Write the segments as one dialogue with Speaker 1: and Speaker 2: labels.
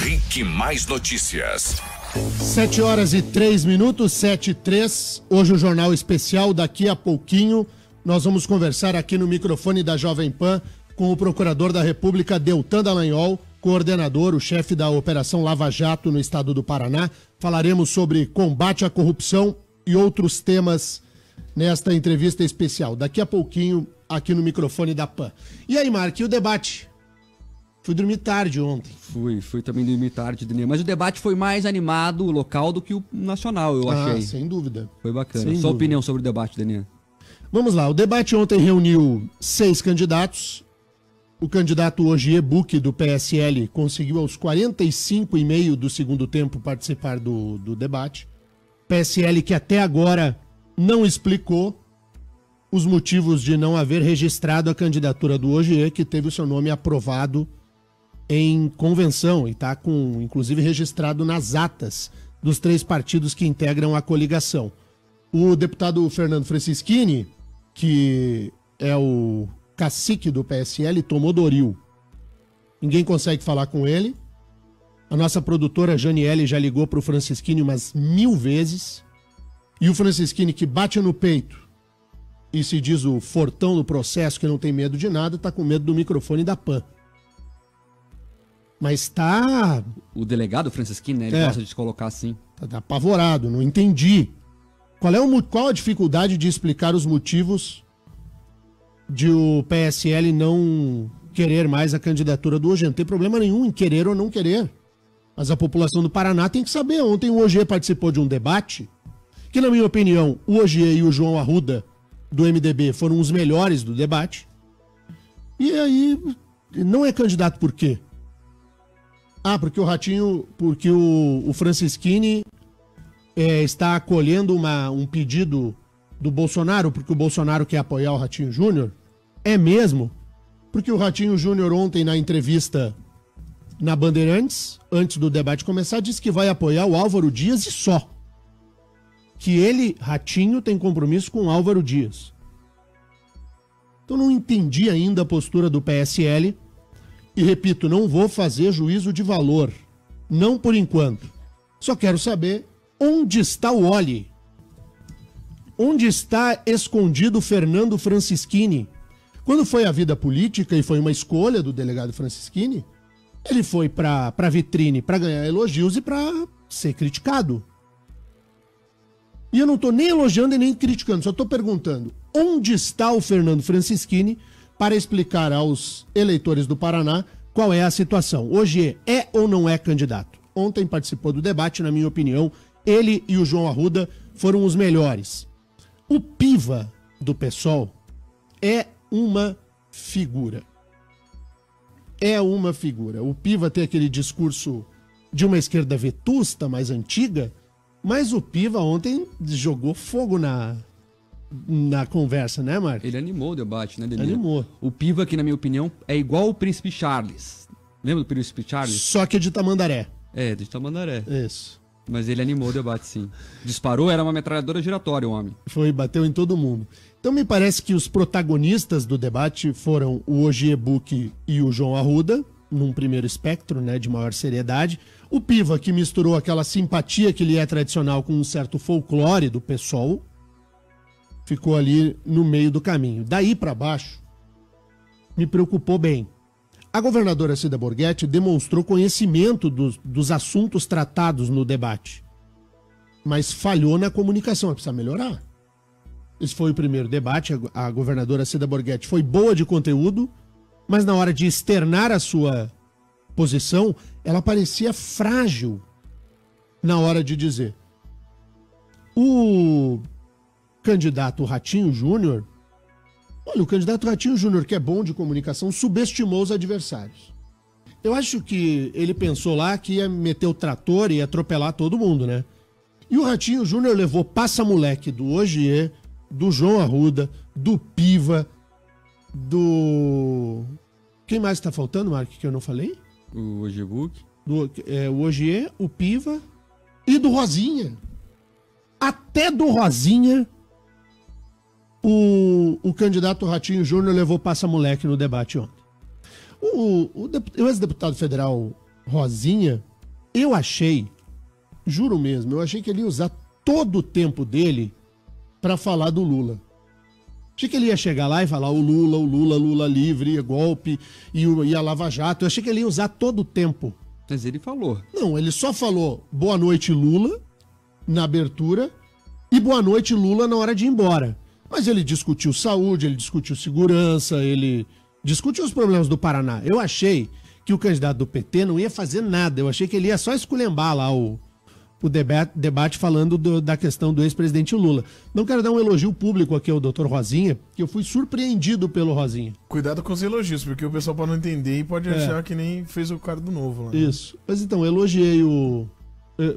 Speaker 1: Henrique Mais Notícias.
Speaker 2: 7h03, 7h03. Hoje o Jornal Especial. Daqui a pouquinho nós vamos conversar aqui no microfone da Jovem Pan com o Procurador da República, Deltan Dallagnol, coordenador, o chefe da Operação Lava Jato no estado do Paraná. Falaremos sobre combate à corrupção e outros temas nesta entrevista especial. Daqui a pouquinho aqui no microfone da Pan. E aí, Mark, e o debate? Fui dormir tarde ontem.
Speaker 3: Fui também dormir tarde, Daniel. Mas o debate foi mais animado, local, do que o nacional, eu achei.
Speaker 2: Sem dúvida.
Speaker 3: Foi bacana.
Speaker 2: Sem
Speaker 3: Sua
Speaker 2: dúvida.
Speaker 3: opinião sobre o debate, Daniel?
Speaker 2: Vamos lá, o debate ontem reuniu 6 candidatos. O candidato Ogier Buch, do PSL, conseguiu aos 45,5 do segundo tempo participar do debate. PSL que até agora não explicou os motivos de não haver registrado a candidatura do Ogier, que teve o seu nome aprovado em convenção e está inclusive registrado nas atas dos 3 partidos que integram a coligação. O deputado Fernando Francischini, que é o cacique do PSL, tomou Doril. Ninguém consegue falar com ele. A nossa produtora Janiele já ligou para o Francischini umas 1000 vezes. E o Francischini, que bate no peito e se diz o fortão do processo, que não tem medo de nada, está com medo do microfone da Pan. Mas tá...
Speaker 3: O delegado Francischini, né? Ele gosta de se colocar assim.
Speaker 2: Tá apavorado, não entendi. Qual a dificuldade de explicar os motivos de o PSL não querer mais a candidatura do Ogier? Não tem problema nenhum em querer ou não querer. Mas a população do Paraná tem que saber. Ontem o Ogier participou de um debate que, na minha opinião, o Ogier e o João Arruda, do MDB, foram os melhores do debate. E aí, não é candidato por quê? Porque o Francischini está acolhendo um pedido do Bolsonaro, porque o Bolsonaro quer apoiar o Ratinho Júnior? É mesmo? Porque o Ratinho Júnior ontem, na entrevista na Bandeirantes, antes do debate começar, disse que vai apoiar o Álvaro Dias e só. Que ele, Ratinho, tem compromisso com o Álvaro Dias. Então não entendi ainda a postura do PSL. E repito, não vou fazer juízo de valor. Não por enquanto. Só quero saber onde está o Oli. Onde está escondido o Fernando Francischini? Quando foi a vida política e foi uma escolha do delegado Francischini, ele foi para vitrine para ganhar elogios e para ser criticado. E eu não estou nem elogiando e nem criticando, só estou perguntando onde está o Fernando Francischini para explicar aos eleitores do Paraná qual é a situação. Hoje é ou não é candidato? Ontem participou do debate, na minha opinião, ele e o João Arruda foram os melhores. O Piva do PSOL é uma figura. É uma figura. O Piva tem aquele discurso de uma esquerda vetusta, mais antiga, mas o Piva ontem jogou fogo na conversa, né, Marcos?
Speaker 3: Ele animou o debate, né, Daniel?
Speaker 2: Animou.
Speaker 3: O Piva, que na minha opinião, é igual o Príncipe Charles. Lembra do Príncipe Charles?
Speaker 2: Só que é de Tamandaré.
Speaker 3: É, de Tamandaré.
Speaker 2: Isso.
Speaker 3: Mas ele animou o debate, sim. Disparou, era uma metralhadora giratória, o homem.
Speaker 2: Bateu em todo mundo. Então me parece que os protagonistas do debate foram o Ogier Buch e o João Arruda, num primeiro espectro, né, de maior seriedade. O Piva, que misturou aquela simpatia que lhe é tradicional com um certo folclore do PSOL, ficou ali no meio do caminho. Daí para baixo, me preocupou bem. A governadora Cida Borghetti demonstrou conhecimento dos assuntos tratados no debate, mas falhou na comunicação. Ela precisa melhorar. Esse foi o primeiro debate. A governadora Cida Borghetti foi boa de conteúdo, mas na hora de externar a sua posição, ela parecia frágil na hora de dizer. O candidato Ratinho Júnior, o candidato Ratinho Júnior, que é bom de comunicação, subestimou os adversários. Eu acho que ele pensou lá que ia meter o trator e ia atropelar todo mundo, né? E o Ratinho Júnior levou passa-moleque do Ogier, do João Arruda, do Piva, do... Quem mais tá faltando, Mark, que eu não falei?
Speaker 3: O Ogier Buch.
Speaker 2: O Ogier, o Piva e do Rosinha. Até do Rosinha, o candidato Ratinho Júnior levou passa-moleque no debate ontem. O ex-deputado federal Rosinha Eu achei, juro mesmo, eu achei que ele ia usar todo o tempo dele pra falar do Lula. Achei que ele ia chegar lá e falar o Lula livre, golpe, e a Lava Jato. Eu achei que ele ia usar todo o tempo.
Speaker 3: Mas ele falou.
Speaker 2: Não, ele só falou boa noite, Lula, na abertura, e boa noite, Lula, na hora de ir embora. Mas ele discutiu saúde, ele discutiu segurança, ele discutiu os problemas do Paraná. Eu achei que o candidato do PT não ia fazer nada. Eu achei que ele ia só esculhambar lá o debate falando da questão do ex-presidente Lula. Não quero dar um elogio público aqui ao Dr. Rosinha, que eu fui surpreendido pelo Rosinha.
Speaker 4: Cuidado com os elogios, porque o pessoal pode não entender e pode achar que nem fez o cara do Novo lá.
Speaker 2: Isso. Mas então,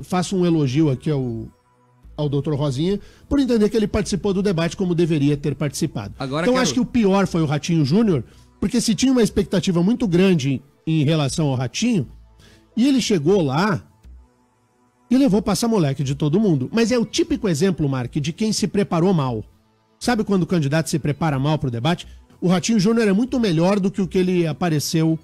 Speaker 2: faço um elogio aqui ao Dr. Rosinha, por entender que ele participou do debate como deveria ter participado. Então acho que o pior foi o Ratinho Júnior, porque se tinha uma expectativa muito grande em relação ao Ratinho, e ele chegou lá e levou passa-moleque de todo mundo. Mas é o típico exemplo, Mark, de quem se preparou mal. Sabe quando o candidato se prepara mal para o debate? O Ratinho Júnior é muito melhor do que o que ele apareceu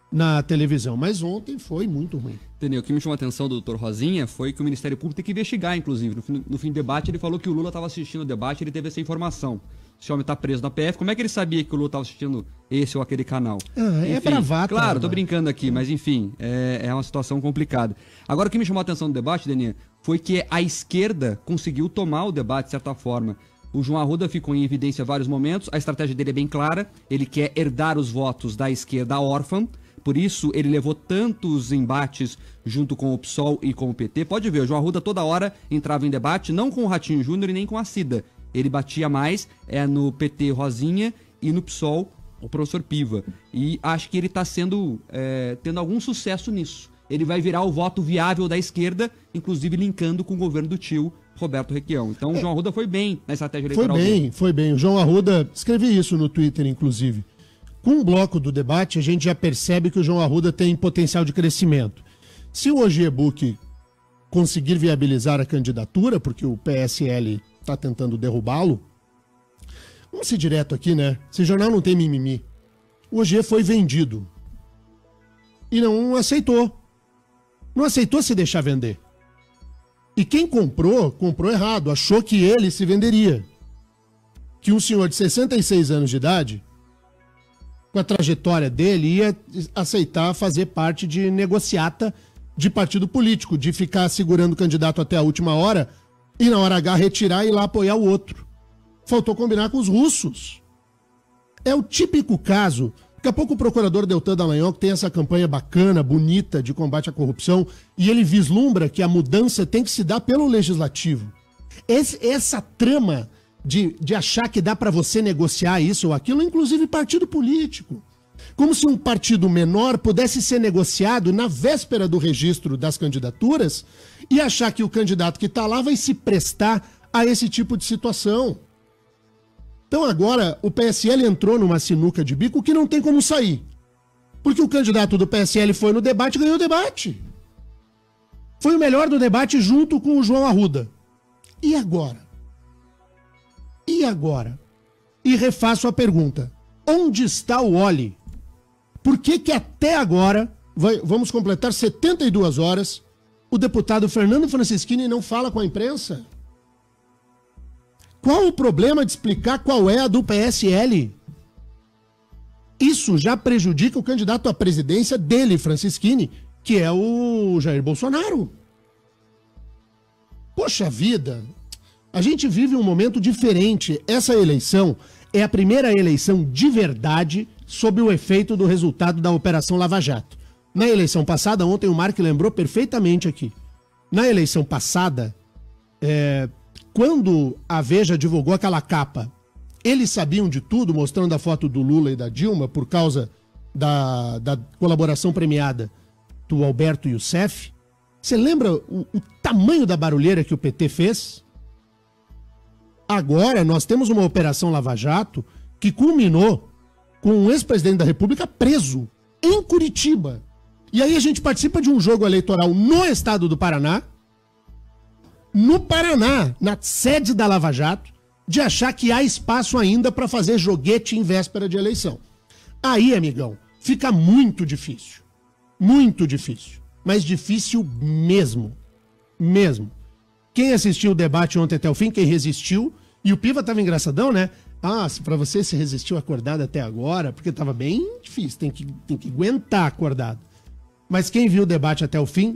Speaker 2: na televisão. Mas ontem foi muito ruim.
Speaker 3: Entendeu? O que me chamou a atenção do Dr. Rosinha foi que o Ministério Público tem que investigar, inclusive. No fim do debate, ele falou que o Lula estava assistindo o debate e ele teve essa informação. Esse homem está preso na PF. Como é que ele sabia que o Lula estava assistindo esse ou aquele canal?
Speaker 2: É bravata.
Speaker 3: Claro, tô brincando aqui, mas enfim, é uma situação complicada. Agora, o que me chamou a atenção do debate, Deninha, foi que a esquerda conseguiu tomar o debate de certa forma. O João Arruda ficou em evidência em vários momentos. A estratégia dele é bem clara. Ele quer herdar os votos da esquerda órfã. Por isso, ele levou tantos embates junto com o PSOL e com o PT. Pode ver, o João Arruda toda hora entrava em debate, não com o Ratinho Júnior e nem com a Cida. Ele batia mais no PT Rosinha e no PSOL o professor Piva. E acho que ele está tendo algum sucesso nisso. Ele vai virar o voto viável da esquerda, inclusive linkando com o governo do tio Roberto Requião. Então o João Arruda foi bem na estratégia eleitoral.
Speaker 2: Foi bem. O João Arruda, escrevi isso no Twitter, inclusive. Com o bloco do debate, a gente já percebe que o João Arruda tem potencial de crescimento. Se o OGE-Book conseguir viabilizar a candidatura, porque o PSL está tentando derrubá-lo, vamos ser direto aqui, né? Esse jornal não tem mimimi. O OGE foi vendido. E não aceitou. Não aceitou se deixar vender. E quem comprou errado. Achou que ele se venderia. Que um senhor de 66 anos de idade, com a trajetória dele, ia aceitar fazer parte de negociata de partido político, de ficar segurando o candidato até a última hora e na hora H retirar e ir lá apoiar o outro. Faltou combinar com os russos. É o típico caso. Daqui a pouco o procurador Deltan Dallagnol, que tem essa campanha bacana, bonita, de combate à corrupção, e ele vislumbra que a mudança tem que se dar pelo legislativo. Essa trama de achar que dá para você negociar isso ou aquilo, inclusive partido político. Como se um partido menor pudesse ser negociado na véspera do registro das candidaturas e achar que o candidato que está lá vai se prestar a esse tipo de situação. Então agora o PSL entrou numa sinuca de bico que não tem como sair. Porque o candidato do PSL foi no debate e ganhou o debate. Foi o melhor do debate junto com o João Arruda. E agora? E refaço a pergunta. Onde está o Oli? Por que até agora, vamos completar 72 horas, o deputado Fernando Francischini não fala com a imprensa? Qual o problema de explicar qual é a do PSL? Isso já prejudica o candidato à presidência dele, Francischini, que é o Jair Bolsonaro. Poxa vida, a gente vive um momento diferente. Essa eleição é a primeira eleição de verdade sob o efeito do resultado da Operação Lava Jato. Na eleição passada, ontem o Mark lembrou perfeitamente aqui. Na eleição passada, quando a Veja divulgou aquela capa, eles sabiam de tudo, mostrando a foto do Lula e da Dilma por causa da colaboração premiada do Alberto Youssef. Você lembra o tamanho da barulheira que o PT fez? Agora nós temos uma Operação Lava Jato que culminou com o ex-presidente da República preso em Curitiba. E aí a gente participa de um jogo eleitoral no estado do Paraná, no Paraná, na sede da Lava Jato, de achar que há espaço ainda para fazer joguete em véspera de eleição. Aí, amigão, fica muito difícil. Muito difícil. mas difícil mesmo. Mesmo. Quem assistiu o debate ontem até o fim, quem resistiu, e o Piva tava engraçadão, né? Ah, pra você se resistiu acordado até agora, porque tava bem difícil, tem que aguentar acordado. Mas quem viu o debate até o fim,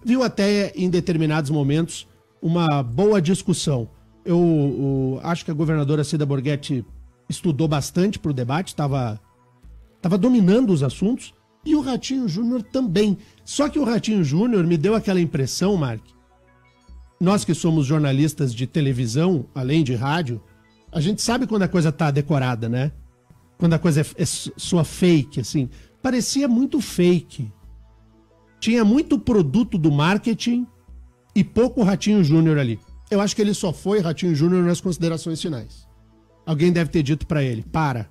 Speaker 2: viu até em determinados momentos uma boa discussão. Eu acho que a governadora Cida Borghetti estudou bastante pro debate, estava dominando os assuntos, e o Ratinho Júnior também. Só que o Ratinho Júnior me deu aquela impressão, Mark, nós que somos jornalistas de televisão, além de rádio, a gente sabe quando a coisa tá decorada, né? Quando a coisa é sua fake, assim. Parecia muito fake. Tinha muito produto do marketing e pouco Ratinho Júnior ali. Eu acho que ele só foi Ratinho Júnior nas considerações finais. Alguém deve ter dito pra ele, para.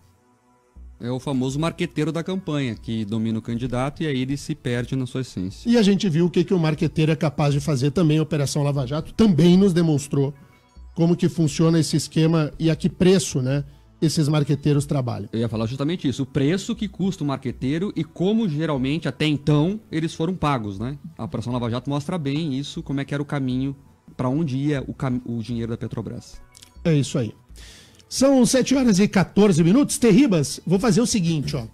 Speaker 3: É o famoso marqueteiro da campanha, que domina o candidato e aí ele se perde na sua essência.
Speaker 2: E a gente viu o que o marqueteiro é capaz de fazer também. A Operação Lava Jato também nos demonstrou como que funciona esse esquema e a que preço, né, esses marqueteiros trabalham.
Speaker 3: Eu ia falar justamente isso, o preço que custa o marqueteiro e como geralmente, até então, eles foram pagos, né? A Operação Lava Jato mostra bem isso, como é que era o caminho, para onde ia o dinheiro da Petrobras.
Speaker 2: É isso aí. São 7 horas e 14 minutos. Terribas, vou fazer o seguinte, ó.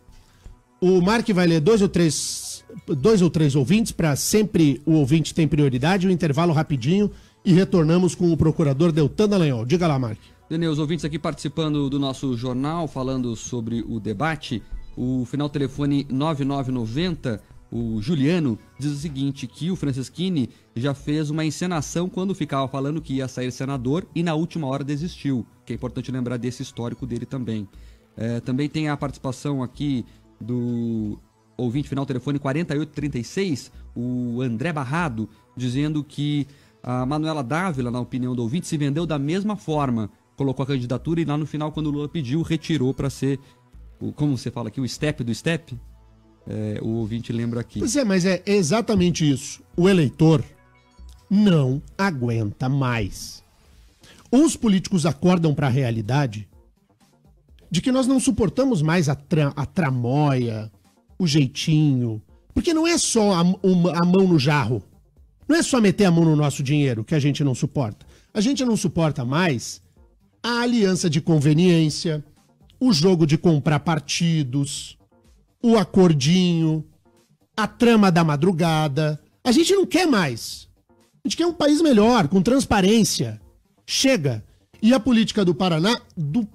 Speaker 2: O Mark vai ler dois ou três ouvintes, para sempre o ouvinte tem prioridade, um intervalo rapidinho e retornamos com o procurador Deltan Dallagnol. Diga lá, Mark.
Speaker 3: Daniel, os ouvintes aqui participando do nosso jornal, falando sobre o debate, o final telefone 9990, o Juliano, diz o seguinte, que o Franceschini já fez uma encenação quando ficava falando que ia sair senador e na última hora desistiu, que é importante lembrar desse histórico dele também. Também tem a participação aqui do ouvinte final telefone 4836, o André Barrado, dizendo que a Manuela Dávila, na opinião do ouvinte, se vendeu da mesma forma, colocou a candidatura e lá no final, quando o Lula pediu, retirou para ser, como você fala aqui, o step do step? O ouvinte lembra aqui.
Speaker 2: Pois é, mas é exatamente isso. O eleitor não aguenta mais. Ou os políticos acordam para a realidade de que nós não suportamos mais a tramóia, o jeitinho, porque não é só a mão no jarro. Não é só meter a mão no nosso dinheiro que a gente não suporta. A gente não suporta mais a aliança de conveniência, o jogo de comprar partidos, o acordinho, a trama da madrugada. A gente não quer mais. A gente quer um país melhor, com transparência. Chega. E a política do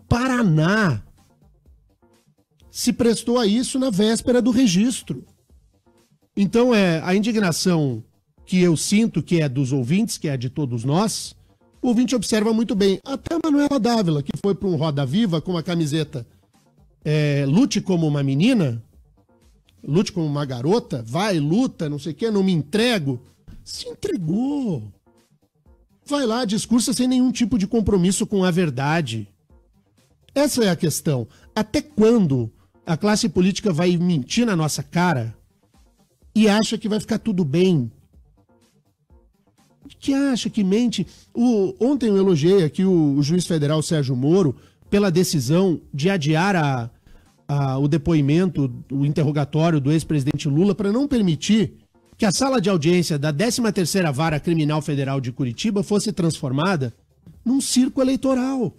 Speaker 2: Paraná, se prestou a isso na véspera do registro. Então, a indignação que eu sinto, que é dos ouvintes, que é de todos nós, o ouvinte observa muito bem. Até a Manuela Dávila, que foi para um Roda Viva com uma camiseta lute como uma menina, lute como uma garota, vai, luta, não sei o quê, não me entrego. Se entregou. Vai lá, discursa sem nenhum tipo de compromisso com a verdade. Essa é a questão. Até quando a classe política vai mentir na nossa cara e acha que vai ficar tudo bem? Que acha que mente? Ontem eu elogiei aqui o juiz federal Sérgio Moro pela decisão de adiar o depoimento, o interrogatório do ex-presidente Lula para não permitir que a sala de audiência da 13ª Vara Criminal Federal de Curitiba fosse transformada num circo eleitoral.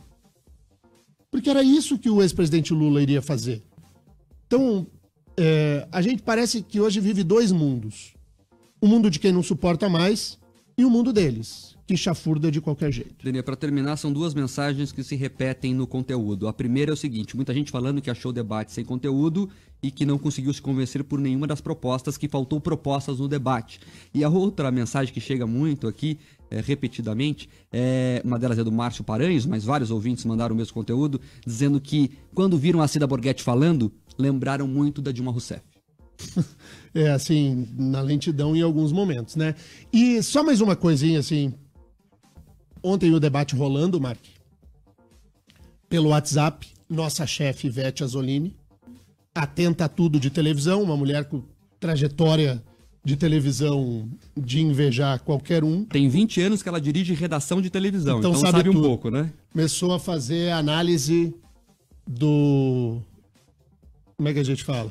Speaker 2: Porque era isso que o ex-presidente Lula iria fazer. Então, a gente parece que hoje vive dois mundos. O mundo de quem não suporta mais e o mundo deles, que chafurda de qualquer jeito.
Speaker 3: Daniel, para terminar, são duas mensagens que se repetem no conteúdo. A primeira é o seguinte, muita gente falando que achou o debate sem conteúdo e que não conseguiu se convencer por nenhuma das propostas, que faltou propostas no debate. E a outra mensagem que chega muito aqui, repetidamente, uma delas é do Márcio Paranhos, mas vários ouvintes mandaram o mesmo conteúdo, dizendo que quando viram a Cida Borghetti falando, lembraram muito da Dilma Rousseff.
Speaker 2: Assim, na lentidão em alguns momentos, né? E só mais uma coisinha, assim. Ontem o debate rolando, Mark, pelo WhatsApp, nossa chefe Ivete Azolini, atenta a tudo de televisão, uma mulher com trajetória de televisão de invejar qualquer um.
Speaker 3: Tem 20 anos que ela dirige redação de televisão, então sabe um pouco, né?
Speaker 2: Começou a fazer análise do... Como é que a gente fala?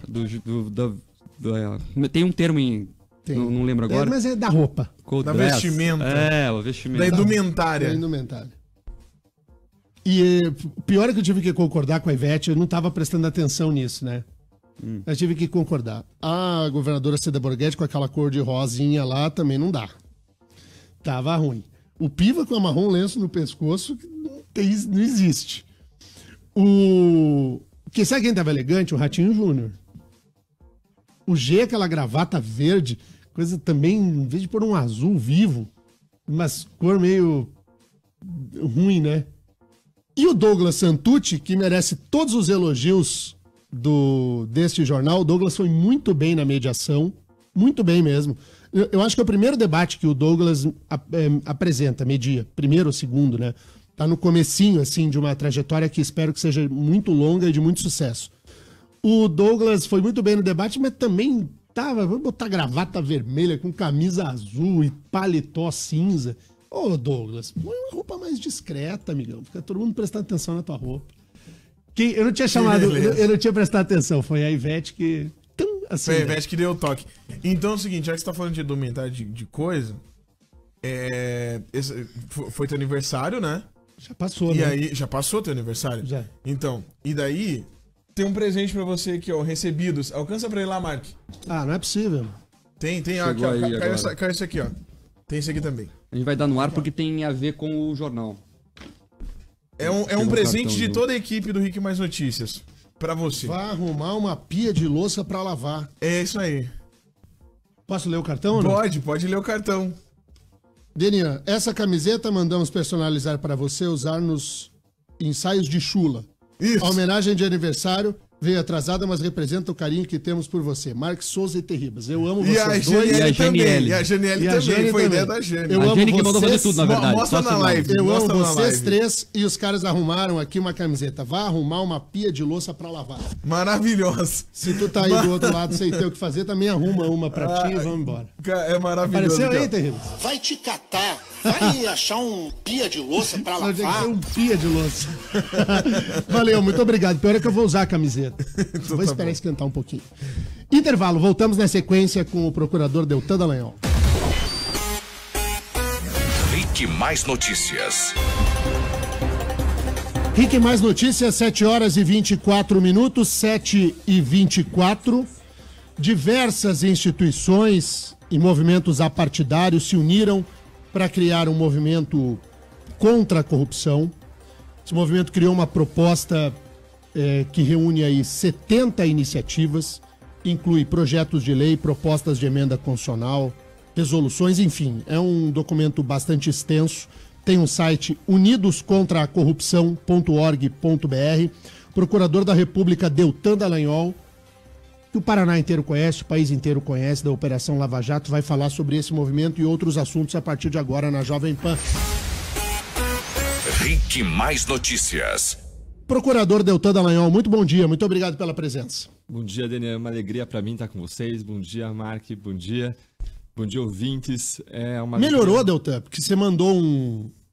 Speaker 3: Tem um termo em
Speaker 2: Tem.
Speaker 3: Não lembro agora.
Speaker 2: Mas é da roupa.
Speaker 3: Cold
Speaker 4: Da
Speaker 3: dress.
Speaker 4: vestimenta.
Speaker 3: É, o vestimento.
Speaker 4: Da indumentária.
Speaker 2: Da indumentária. E pior é que eu tive que concordar com a Ivete, eu não estava prestando atenção nisso, né? Eu tive que concordar. A governadora Cida Borghetti com aquela cor de rosinha lá também não dá. Tava ruim. O Piva com a marrom lenço no pescoço não existe. Que sabe quem tava elegante? O Ratinho Júnior. O G, aquela gravata verde, coisa também, em vez de pôr um azul vivo, mas cor meio ruim, né? E o Douglas Santucci, que merece todos os elogios deste jornal. O Douglas foi muito bem na mediação, muito bem mesmo. Eu acho que é o primeiro debate que o Douglas apresenta, media, primeiro ou segundo, né? Tá no comecinho, assim, de uma trajetória que espero que seja muito longa e de muito sucesso. O Douglas foi muito bem no debate, mas também vamos botar gravata vermelha com camisa azul e paletó cinza. Ô, Douglas, põe uma roupa mais discreta, amigão. Fica todo mundo prestando atenção na tua roupa. Eu não tinha chamado, eu não tinha prestado atenção. Foi a Ivete que... Assim,
Speaker 4: Foi a Ivete que deu o toque. Então é o seguinte, já que você tá falando de indumentária de coisa, foi teu aniversário, né?
Speaker 2: Já passou,
Speaker 4: E
Speaker 2: né?
Speaker 4: aí, já passou teu aniversário?
Speaker 2: Já.
Speaker 4: Então, e daí, tem um presente pra você aqui, ó, recebidos. Alcança pra ele lá, Mark.
Speaker 2: Ah, não é possível.
Speaker 4: Tem, ó,
Speaker 3: Chegou
Speaker 4: aqui, ó,
Speaker 3: aí agora.
Speaker 4: caiu isso aqui, ó. Tem esse aqui também.
Speaker 3: A gente vai dar no ar porque tem a ver com o jornal.
Speaker 4: É um
Speaker 3: Chegou
Speaker 4: presente
Speaker 3: cartão
Speaker 4: de
Speaker 3: junto.
Speaker 4: toda a equipe do Rick Mais Notícias. Pra você.
Speaker 2: Vai arrumar uma pia de louça pra lavar.
Speaker 4: É isso aí.
Speaker 2: Posso ler o cartão ou não?
Speaker 4: Pode ler o cartão.
Speaker 2: Denian, essa camiseta mandamos personalizar para você usar nos ensaios de chula.
Speaker 4: Isso.
Speaker 2: A homenagem de aniversário veio atrasada, mas representa o carinho que temos por você. Marcos Souza e Terribas. Eu amo
Speaker 4: E a
Speaker 2: vocês dois.
Speaker 3: E a
Speaker 4: Janiele também.
Speaker 3: Janiele.
Speaker 4: E a Janiele
Speaker 2: E a
Speaker 4: também.
Speaker 2: Jane
Speaker 4: Foi
Speaker 2: também.
Speaker 4: ideia da Jane.
Speaker 2: Eu
Speaker 3: A
Speaker 2: amo
Speaker 3: Jenny que mandou fazer
Speaker 2: vocês.
Speaker 3: tudo, na verdade.
Speaker 4: Mostra
Speaker 3: Só
Speaker 4: na
Speaker 3: assinar.
Speaker 4: live.
Speaker 2: Eu
Speaker 4: Mostra
Speaker 2: amo
Speaker 4: na
Speaker 2: vocês
Speaker 4: live.
Speaker 2: três e os caras arrumaram aqui uma camiseta. Vá arrumar uma pia de louça pra lavar.
Speaker 4: Maravilhoso.
Speaker 2: Se tu tá aí do outro lado sem ter o que fazer, também arruma uma pra ti e vamos embora.
Speaker 4: É maravilhoso.
Speaker 2: Apareceu aí,
Speaker 4: cara.
Speaker 2: Terribas?
Speaker 5: Vai te catar. Vai achar um pia de louça pra
Speaker 2: Tinha que ser
Speaker 5: lavar.
Speaker 2: um pia de louça. Valeu, muito obrigado. Pior é que eu vou usar a camiseta. Vou esperar esquentar um pouquinho. Intervalo, voltamos na sequência com o procurador Deltan Dallagnol.
Speaker 1: Rick Mais Notícias.
Speaker 2: Rick Mais Notícias, 7 horas e 24 minutos, 7h24. Diversas instituições e movimentos apartidários se uniram para criar um movimento contra a corrupção. Esse movimento criou uma proposta que reúne aí 70 iniciativas, inclui projetos de lei, propostas de emenda constitucional, resoluções, enfim, é um documento bastante extenso. Tem um site unidoscontraacorrupção.org.br. Procurador da República Deltan Dallagnol, que o Paraná inteiro conhece, o país inteiro conhece, da Operação Lava Jato, vai falar sobre esse movimento e outros assuntos a partir de agora na Jovem Pan.
Speaker 1: Rick Mais Notícias.
Speaker 2: Procurador Deltan Dallagnol, muito bom dia, muito obrigado pela presença.
Speaker 6: Bom dia, Daniel. É uma alegria para mim estar com vocês. Bom dia, Mark. Bom dia. Bom dia, ouvintes.
Speaker 2: Melhorou, Deltan? Porque você mandou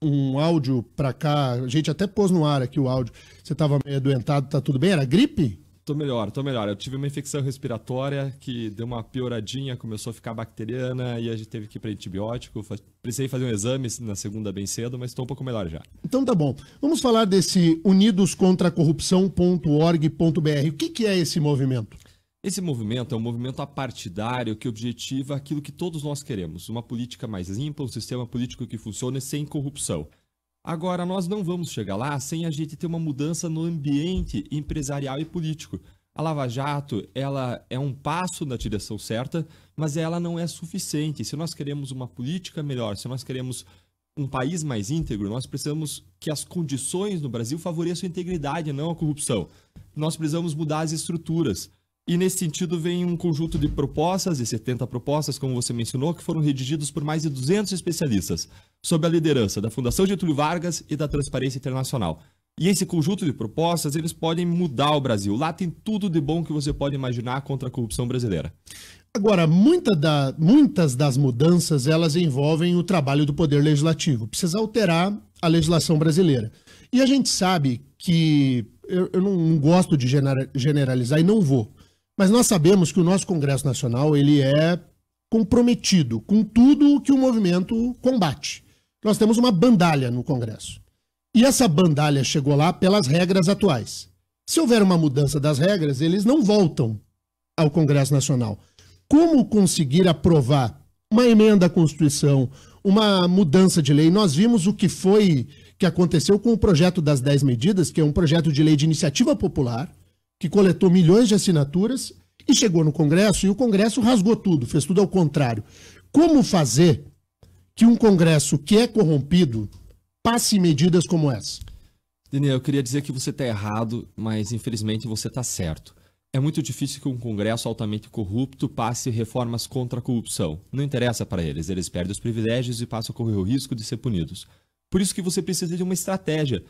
Speaker 2: um áudio pra cá, a gente até pôs no ar aqui o áudio. Você tava meio adoentado, tá tudo bem? Era gripe?
Speaker 6: Tô melhor. Eu tive uma infecção respiratória que deu uma pioradinha, começou a ficar bacteriana e a gente teve que ir para antibiótico. Precisei fazer um exame na segunda bem cedo, mas estou um pouco melhor já.
Speaker 2: Então tá bom. Vamos falar desse unidoscontraacorrupção.org.br. O que é esse movimento?
Speaker 6: Esse movimento é um movimento apartidário que objetiva aquilo que todos nós queremos. Uma política mais limpa, um sistema político que funcione sem corrupção. Agora, nós não vamos chegar lá sem a gente ter uma mudança no ambiente empresarial e político. A Lava Jato, ela é um passo na direção certa, mas ela não é suficiente. Se nós queremos uma política melhor, se nós queremos um país mais íntegro, nós precisamos que as condições no Brasil favoreçam a integridade, não a corrupção. Nós precisamos mudar as estruturas. E nesse sentido vem um conjunto de propostas, de 70 propostas, como você mencionou, que foram redigidas por mais de 200 especialistas, sob a liderança da Fundação Getúlio Vargas e da Transparência Internacional. E esse conjunto de propostas, eles podem mudar o Brasil. Lá tem tudo de bom que você pode imaginar contra a corrupção brasileira.
Speaker 2: Agora, muitas das mudanças, elas envolvem o trabalho do Poder Legislativo. Precisa alterar a legislação brasileira. E a gente sabe que, eu não gosto de generalizar e não vou, mas nós sabemos que o nosso Congresso Nacional, ele é comprometido com tudo o que o movimento combate. Nós temos uma bandalha no Congresso. E essa bandalha chegou lá pelas regras atuais. Se houver uma mudança das regras, eles não voltam ao Congresso Nacional. Como conseguir aprovar uma emenda à Constituição, uma mudança de lei? Nós vimos o que aconteceu com o projeto das 10 medidas, que é um projeto de lei de iniciativa popular, que coletou milhões de assinaturas e chegou no Congresso, e o Congresso rasgou tudo, fez tudo ao contrário. Como fazer que um Congresso que é corrompido passe medidas como essa?
Speaker 6: Daniel, eu queria dizer que você está errado, mas infelizmente você está certo. É muito difícil que um Congresso altamente corrupto passe reformas contra a corrupção. Não interessa para eles, eles perdem os privilégios e passam a correr o risco de ser punidos. Por isso que você precisa de uma estratégia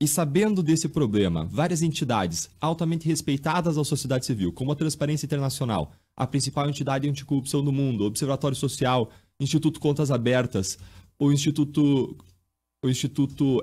Speaker 6: e sabendo desse problema, várias entidades altamente respeitadas da sociedade civil, como a Transparência Internacional, a principal entidade anticorrupção do mundo, o Observatório Social, Instituto Contas Abertas, o Instituto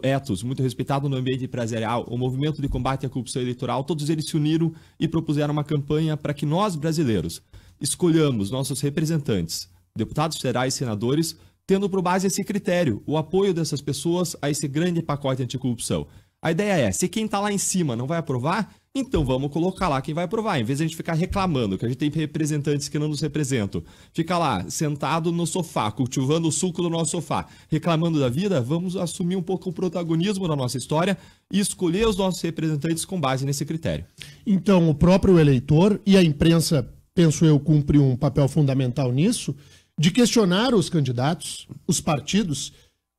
Speaker 6: Ethos, muito respeitado no ambiente empresarial, o Movimento de Combate à Corrupção Eleitoral, todos eles se uniram e propuseram uma campanha para que nós, brasileiros, escolhamos nossos representantes, deputados federais e senadores, tendo por base esse critério, o apoio dessas pessoas a esse grande pacote anticorrupção. A ideia é, se quem está lá em cima não vai aprovar, então vamos colocar lá quem vai aprovar, em vez de a gente ficar reclamando que a gente tem representantes que não nos representam. Fica lá, sentado no sofá, cultivando o suco do nosso sofá, reclamando da vida, vamos assumir um pouco o protagonismo da nossa história e escolher os nossos representantes com base nesse critério. Então,
Speaker 2: o próprio eleitor e a imprensa, penso eu, cumpre um papel fundamental nisso, de questionar os candidatos, os partidos,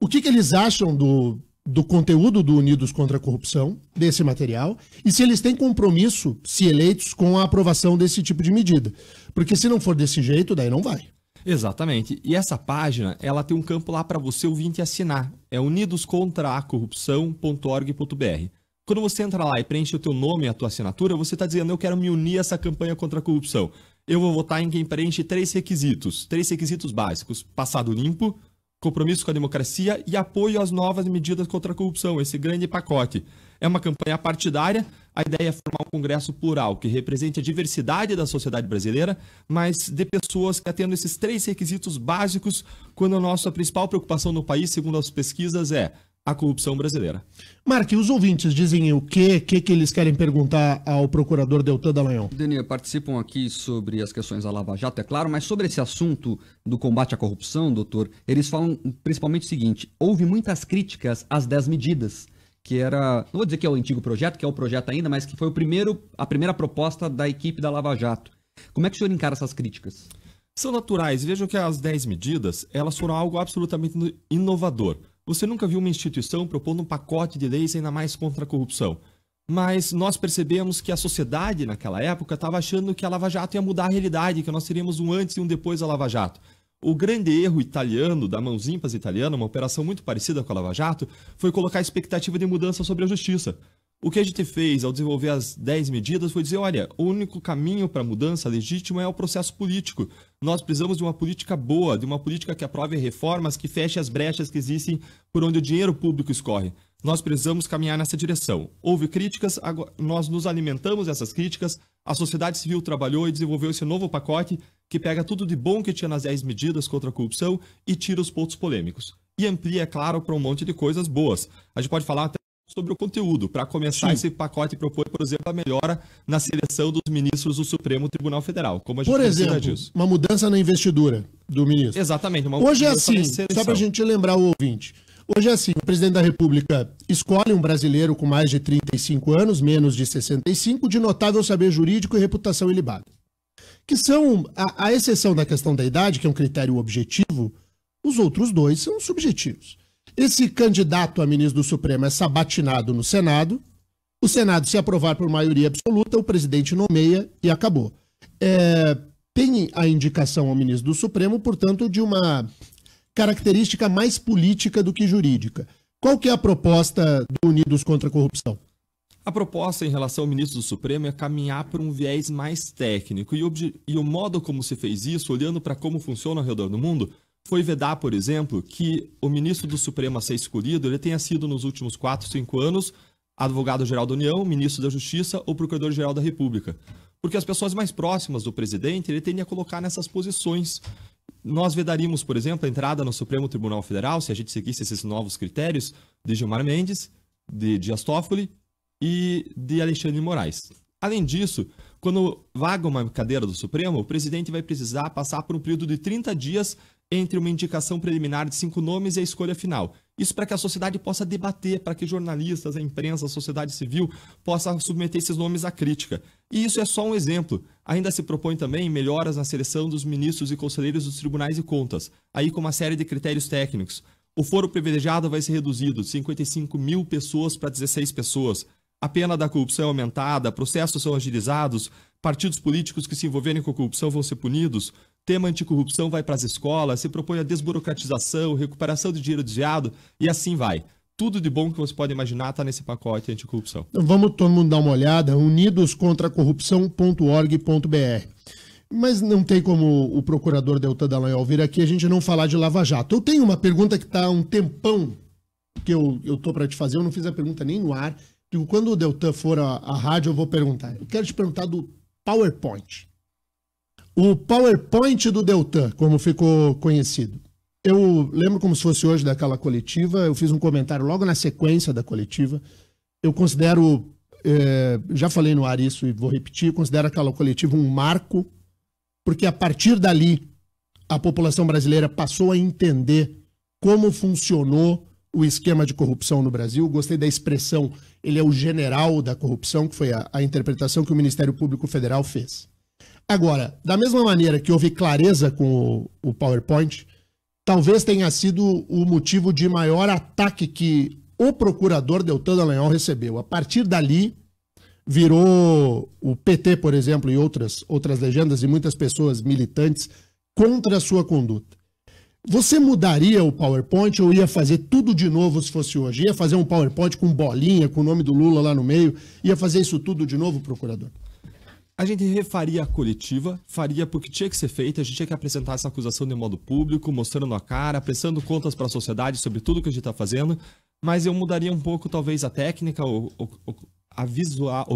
Speaker 2: o que eles acham do conteúdo do Unidos contra a Corrupção, desse material, e se eles têm compromisso, se eleitos, com a aprovação desse tipo de medida. Porque se não for desse jeito, daí não vai.
Speaker 6: Exatamente. E essa página, ela tem um campo lá para você ouvinte assinar. É unidoscontraacorrupção.org.br. Quando você entra lá e preenche o teu nome e a tua assinatura, você está dizendo, eu quero me unir a essa campanha contra a corrupção. Eu vou votar em quem preenche 3 requisitos básicos: passado limpo, compromisso com a democracia e apoio às novas medidas contra a corrupção, esse grande pacote. É uma campanha partidária, a ideia é formar um congresso plural que represente a diversidade da sociedade brasileira, mas de pessoas que atendam esses 3 requisitos básicos, quando a nossa principal preocupação no país, segundo as pesquisas, é a corrupção brasileira.
Speaker 2: Mark, os ouvintes dizem o que eles querem perguntar ao procurador Deltan Dallagnol?
Speaker 3: Daniel, participam aqui sobre as questões da Lava Jato, é claro, mas sobre esse assunto do combate à corrupção, doutor, eles falam principalmente o seguinte: houve muitas críticas às 10 medidas, que era, não vou dizer que é o antigo projeto, que é o projeto ainda, mas que foi a primeira proposta da equipe da Lava Jato. Como é que o senhor encara essas críticas?
Speaker 6: São naturais. Vejam que as 10 medidas, elas foram algo absolutamente inovador. Você nunca viu uma instituição propondo um pacote de leis ainda mais contra a corrupção. Mas nós percebemos que a sociedade, naquela época, estava achando que a Lava Jato ia mudar a realidade, que nós teríamos um antes e um depois da Lava Jato. O grande erro italiano, da Mãos Limpas italiana, uma operação muito parecida com a Lava Jato, foi colocar a expectativa de mudança sobre a justiça. O que a gente fez ao desenvolver as 10 medidas foi dizer, olha, o único caminho para a mudança legítima é o processo político. Nós precisamos de uma política boa, de uma política que aprove reformas, que feche as brechas que existem por onde o dinheiro público escorre. Nós precisamos caminhar nessa direção. Houve críticas, nós nos alimentamos dessas críticas, a sociedade civil trabalhou e desenvolveu esse novo pacote que pega tudo de bom que tinha nas 10 medidas contra a corrupção e tira os pontos polêmicos. E amplia, é claro, para um monte de coisas boas. A gente pode falar até sobre o conteúdo. Para começar, esse pacote propõe, por exemplo, a melhora na seleção dos ministros do Supremo Tribunal Federal. Como a gente
Speaker 2: por exemplo, disso. Uma mudança na investidura do ministro.
Speaker 6: Exatamente.
Speaker 2: Hoje é assim, só para a gente lembrar o ouvinte, hoje é assim, o presidente da República escolhe um brasileiro com mais de 35 anos, menos de 65, de notável saber jurídico e reputação ilibada. Que são, a exceção da questão da idade, que é um critério objetivo, os outros dois são subjetivos. Esse candidato a ministro do Supremo é sabatinado no Senado. O Senado, se aprovar por maioria absoluta, o presidente nomeia e acabou. Tem a indicação ao ministro do Supremo, portanto, de uma característica mais política do que jurídica. Qual que é a proposta do Unidos contra a Corrupção?
Speaker 6: A proposta em relação ao ministro do Supremo é caminhar por um viés mais técnico. E o modo como se fez isso, olhando para como funciona ao redor do mundo, foi vedar, por exemplo, que o ministro do Supremo a ser escolhido, ele tenha sido nos últimos 4, 5 anos advogado-geral da União, ministro da Justiça ou procurador-geral da República. porque as pessoas mais próximas do presidente ele tende a colocar nessas posições. Nós vedaríamos, por exemplo, a entrada no Supremo Tribunal Federal, se a gente seguisse esses novos critérios, de Gilmar Mendes, de Dias Toffoli e de Alexandre de Moraes. Além disso, quando vaga uma cadeira do Supremo, o presidente vai precisar passar por um período de 30 dias entre uma indicação preliminar de 5 nomes e a escolha final. Isso para que a sociedade possa debater, para que jornalistas, a imprensa, a sociedade civil possam submeter esses nomes à crítica. E isso é só um exemplo. Ainda se propõe também melhoras na seleção dos ministros e conselheiros dos tribunais de contas, aí com uma série de critérios técnicos. O foro privilegiado vai ser reduzido de 55 mil pessoas para 16 pessoas. A pena da corrupção é aumentada, processos são agilizados, partidos políticos que se envolverem com a corrupção vão ser punidos, tema anticorrupção vai para as escolas, se propõe a desburocratização, recuperação de dinheiro desviado e assim vai. Tudo de bom que você pode imaginar está nesse pacote anticorrupção.
Speaker 2: Então vamos todo mundo dar uma olhada, unidoscontracorrupção.org.br. Mas não tem como o procurador Deltan Dallagnol vir aqui a gente não falar de Lava Jato. Eu tenho uma pergunta que está há um tempão que eu tô para te fazer, eu não fiz a pergunta nem no ar. Digo, quando o Deltan for à rádio, eu vou perguntar. Eu quero te perguntar do PowerPoint. O PowerPoint do Deltan, como ficou conhecido. Eu lembro como se fosse hoje daquela coletiva, eu fiz um comentário logo na sequência da coletiva. Eu considero, já falei no ar isso e vou repetir, considero aquela coletiva um marco, porque a partir dali a população brasileira passou a entender como funcionou o esquema de corrupção no Brasil. Gostei da expressão, ele é o general da corrupção, que foi a interpretação que o Ministério Público Federal fez. Agora, da mesma maneira que houve clareza com o PowerPoint, talvez tenha sido o motivo de maior ataque que o procurador Deltan Dallagnol recebeu. A partir dali, virou o PT, por exemplo, e outras legendas, e muitas pessoas militantes contra a sua conduta. Você mudaria o PowerPoint ou ia fazer tudo de novo se fosse hoje? Ia fazer um PowerPoint com bolinha, com o nome do Lula lá no meio? Ia fazer isso tudo de novo, procurador?
Speaker 6: A gente refaria a coletiva, faria porque tinha que ser feito, a gente tinha que apresentar essa acusação de modo público, mostrando a cara, prestando contas para a sociedade sobre tudo que a gente está fazendo, mas eu mudaria um pouco talvez a técnica, o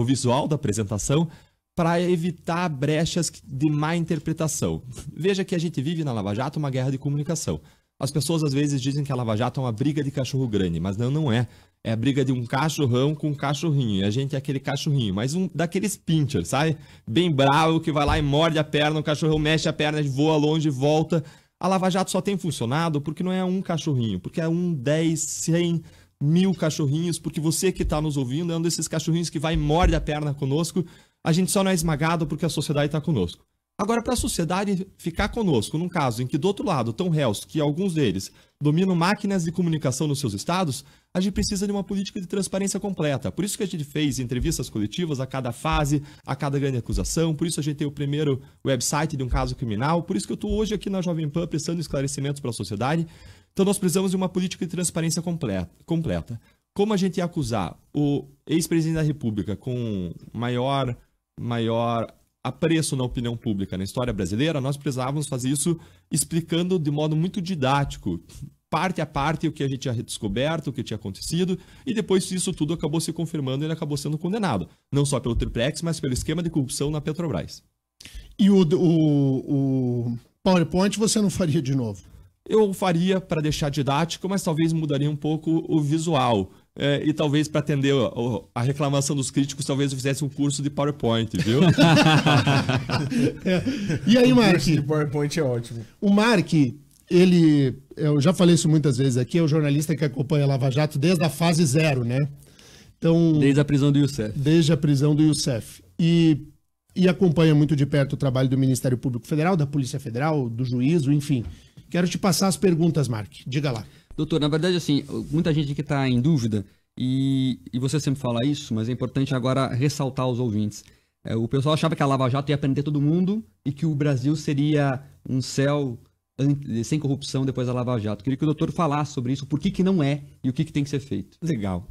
Speaker 6: visual da apresentação, para evitar brechas de má interpretação. Veja que a gente vive na Lava Jato uma guerra de comunicação. As pessoas às vezes dizem que a Lava Jato é uma briga de cachorro grande, mas não é. É a briga de um cachorrão com um cachorrinho. E a gente é aquele cachorrinho, mas um daqueles pincher, sabe? Bem bravo, que vai lá e morde a perna, o cachorrão mexe a perna, voa longe e volta. A Lava Jato só tem funcionado porque não é um cachorrinho, porque é 10, 100, 1000 cachorrinhos, porque você que está nos ouvindo é um desses cachorrinhos que vai e morde a perna conosco. A gente só não é esmagado porque a sociedade está conosco. Agora, para a sociedade ficar conosco, num caso em que do outro lado estão réus, que alguns deles dominam máquinas de comunicação nos seus estados, a gente precisa de uma política de transparência completa. Por isso que a gente fez entrevistas coletivas a cada fase, a cada grande acusação, por isso a gente tem o primeiro website de um caso criminal, por isso que eu estou hoje aqui na Jovem Pan prestando esclarecimentos para a sociedade. Então nós precisamos de uma política de transparência completa. Como a gente ia acusar o ex-presidente da República com maior apreço na opinião pública na história brasileira, nós precisávamos fazer isso explicando de modo muito didático, parte a parte, o que a gente tinha descoberto, o que tinha acontecido, e depois isso tudo acabou se confirmando e ele acabou sendo condenado, não só pelo triplex, mas pelo esquema de corrupção na Petrobras.
Speaker 2: E o PowerPoint você não faria de novo?
Speaker 6: Eu faria para deixar didático, mas talvez mudaria um pouco o visual. E talvez para atender a reclamação dos críticos, talvez eu fizesse um curso de PowerPoint, viu?
Speaker 2: E aí, Mark?
Speaker 4: O curso de PowerPoint é ótimo.
Speaker 2: O Mark, eu já falei isso muitas vezes aqui, é o jornalista que acompanha a Lava Jato desde a fase 0, né? Então,
Speaker 3: desde a prisão do Youssef.
Speaker 2: Desde a prisão do Youssef. E acompanha muito de perto o trabalho do Ministério Público Federal, da Polícia Federal, do Juízo, enfim. Quero te passar as perguntas, Mark. Diga lá.
Speaker 3: Doutor, na verdade, assim, muita gente que está em dúvida, e você sempre fala isso, mas é importante agora ressaltar aos ouvintes. O pessoal achava que a Lava Jato ia prender todo mundo e que o Brasil seria um céu sem corrupção depois da Lava Jato. Queria que o doutor falasse sobre isso, por que não é e o que tem que ser feito.
Speaker 6: Legal.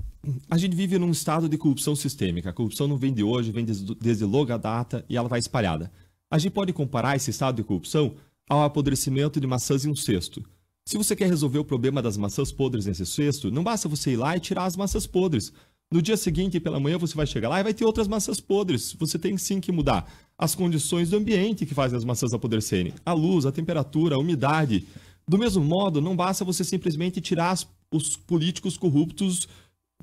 Speaker 6: A gente vive num estado de corrupção sistêmica. A corrupção não vem de hoje, vem desde longa data e ela vai espalhada. A gente pode comparar esse estado de corrupção ao apodrecimento de maçãs em um cesto. Se você quer resolver o problema das maçãs podres nesse cesto, não basta você ir lá e tirar as maçãs podres. No dia seguinte, pela manhã, você vai chegar lá e vai ter outras maçãs podres. Você tem sim que mudar as condições do ambiente que fazem as maçãs apodrecerem. A luz, a temperatura, a umidade. Do mesmo modo, não basta você simplesmente tirar os políticos corruptos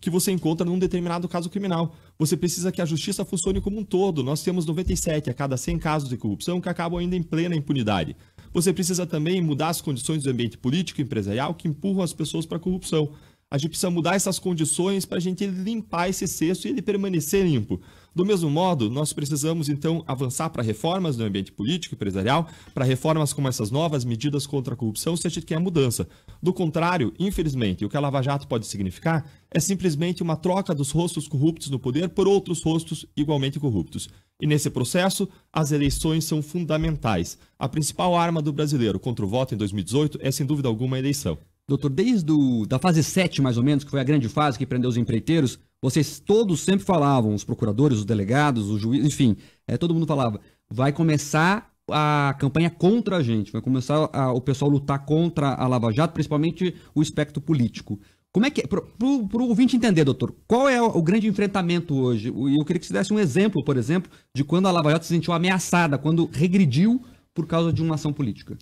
Speaker 6: que você encontra num determinado caso criminal. Você precisa que a justiça funcione como um todo. Nós temos 97 a cada 100 casos de corrupção que acabam ainda em plena impunidade. Você precisa também mudar as condições do ambiente político e empresarial que empurram as pessoas para a corrupção. A gente precisa mudar essas condições para a gente limpar esse cesto e ele permanecer limpo. Do mesmo modo, nós precisamos, então, avançar para reformas no ambiente político e empresarial, para reformas como essas novas medidas contra a corrupção, se a gente quer mudança. Do contrário, infelizmente, o que a Lava Jato pode significar é simplesmente uma troca dos rostos corruptos no poder por outros rostos igualmente corruptos. E nesse processo, as eleições são fundamentais. A principal arma do brasileiro contra o voto em 2018 é, sem dúvida alguma, a eleição.
Speaker 3: Doutor, desde da fase 7, mais ou menos, que foi a grande fase que prendeu os empreiteiros, vocês todos sempre falavam, os procuradores, os delegados, os juízes, enfim, todo mundo falava, vai começar a campanha contra a gente, vai começar o pessoal lutar contra a Lava Jato, principalmente o espectro político. Como é que é, para o ouvinte entender, doutor, qual é o grande enfrentamento hoje? E eu queria que você desse um exemplo, por exemplo, de quando a Lava Jato se sentiu ameaçada, quando regrediu por causa de uma ação política.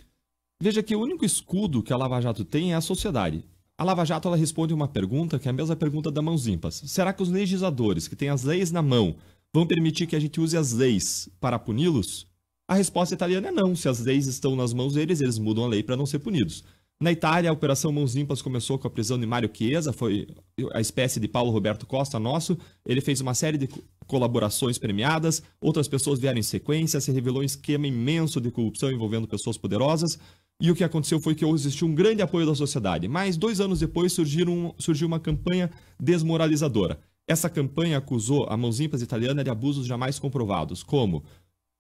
Speaker 6: Veja que o único escudo que a Lava Jato tem é a sociedade. A Lava Jato ela responde uma pergunta que é a mesma pergunta da Mãos Limpas. Será que os legisladores, que têm as leis na mão, vão permitir que a gente use as leis para puni-los? A resposta italiana é não. Se as leis estão nas mãos deles, eles mudam a lei para não ser punidos. Na Itália, a Operação Mãos Limpas começou com a prisão de Mário Chiesa, foi a espécie de Paulo Roberto Costa nosso. Ele fez uma série de colaborações premiadas, outras pessoas vieram em sequência, se revelou um esquema imenso de corrupção envolvendo pessoas poderosas. E o que aconteceu foi que existiu um grande apoio da sociedade. Mas 2 anos depois surgiu uma campanha desmoralizadora. Essa campanha acusou a Mãos Limpas italiana de abusos jamais comprovados, como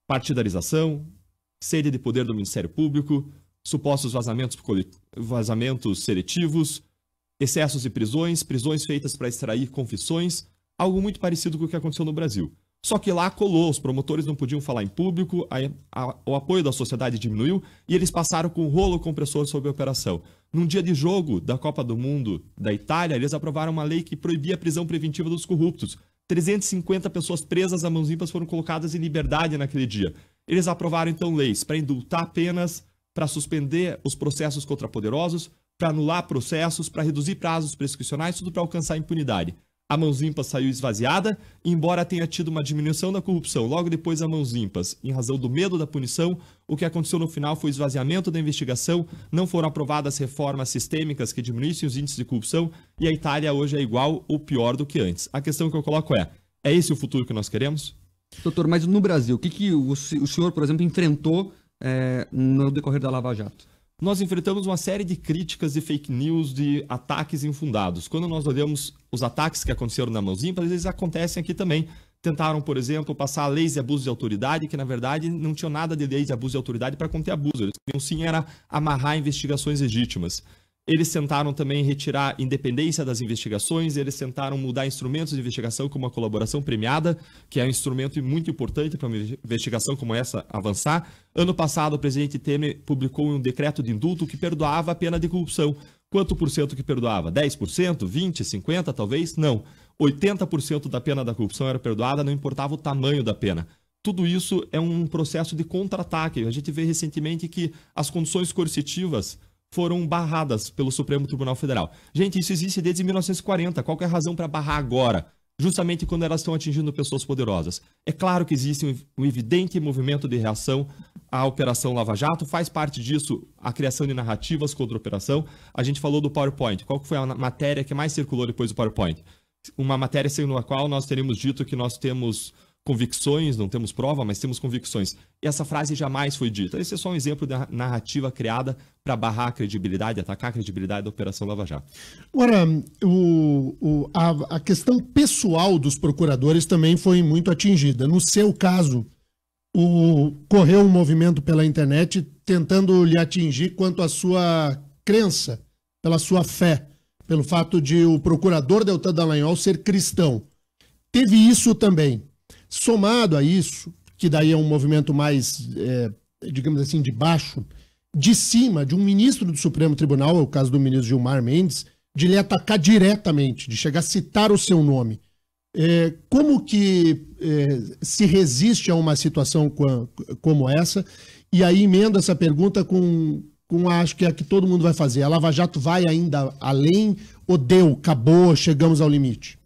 Speaker 6: partidarização, sede de poder do Ministério Público, supostos vazamentos seletivos, excessos de prisões feitas para extrair confissões, algo muito parecido com o que aconteceu no Brasil. Só que lá colou, os promotores não podiam falar em público, o apoio da sociedade diminuiu e eles passaram com o rolo compressor sobre a operação. Num dia de jogo da Copa do Mundo da Itália, eles aprovaram uma lei que proibia a prisão preventiva dos corruptos. 350 pessoas presas a Mãos Limpas foram colocadas em liberdade naquele dia. Eles aprovaram então leis para indultar penas, para suspender os processos contra poderosos, para anular processos, para reduzir prazos prescricionais, tudo para alcançar a impunidade. A Mãos Limpas saiu esvaziada, e embora tenha tido uma diminuição da corrupção logo depois da Mãos Limpas, em razão do medo da punição, o que aconteceu no final foi o esvaziamento da investigação, não foram aprovadas reformas sistêmicas que diminuíssem os índices de corrupção, e a Itália hoje é igual ou pior do que antes. A questão que eu coloco é esse o futuro que nós queremos?
Speaker 3: Doutor, mas no Brasil, o que o senhor, por exemplo, enfrentou no decorrer da Lava Jato?
Speaker 6: Nós enfrentamos uma série de críticas de fake news, de ataques infundados. Quando nós olhamos os ataques que aconteceram na Mãos Limpas, eles acontecem aqui também. Tentaram, por exemplo, passar leis de abuso de autoridade, que na verdade não tinham nada de leis de abuso de autoridade para conter abuso. Eles queriam sim era amarrar investigações legítimas. Eles tentaram também retirar independência das investigações, eles tentaram mudar instrumentos de investigação como a colaboração premiada, que é um instrumento muito importante para uma investigação como essa avançar. Ano passado, o presidente Temer publicou um decreto de indulto que perdoava a pena de corrupção. Quanto por cento que perdoava? 10%? 20%? 50%? Talvez? Não. 80% da pena da corrupção era perdoada, não importava o tamanho da pena. Tudo isso é um processo de contra-ataque. A gente vê recentemente que as condições coercitivas foram barradas pelo Supremo Tribunal Federal. Gente, isso existe desde 1940. Qual que é a razão para barrar agora? Justamente quando elas estão atingindo pessoas poderosas. É claro que existe um evidente movimento de reação à Operação Lava Jato. Faz parte disso a criação de narrativas contra a operação. A gente falou do PowerPoint. Qual que foi a matéria que mais circulou depois do PowerPoint? Uma matéria segundo a qual nós teríamos dito que nós temos convicções, não temos prova, mas temos convicções. E essa frase jamais foi dita. Esse é só um exemplo da narrativa criada para barrar a credibilidade, atacar a credibilidade da Operação Lava Jato.
Speaker 2: Agora, a questão pessoal dos procuradores também foi muito atingida. No seu caso, correu um movimento pela internet tentando lhe atingir quanto à sua crença, pela sua fé, pelo fato de o procurador Deltan Dallagnol ser cristão. Teve isso também. Somado a isso, que daí é um movimento mais, digamos assim, de baixo, de cima de um ministro do Supremo Tribunal, é o caso do ministro Gilmar Mendes, de lhe atacar diretamente, de chegar a citar o seu nome. Como que se resiste a uma situação como essa? E aí emenda essa pergunta com acho que é a que todo mundo vai fazer. A Lava Jato vai ainda além ou acabou, chegamos ao limite?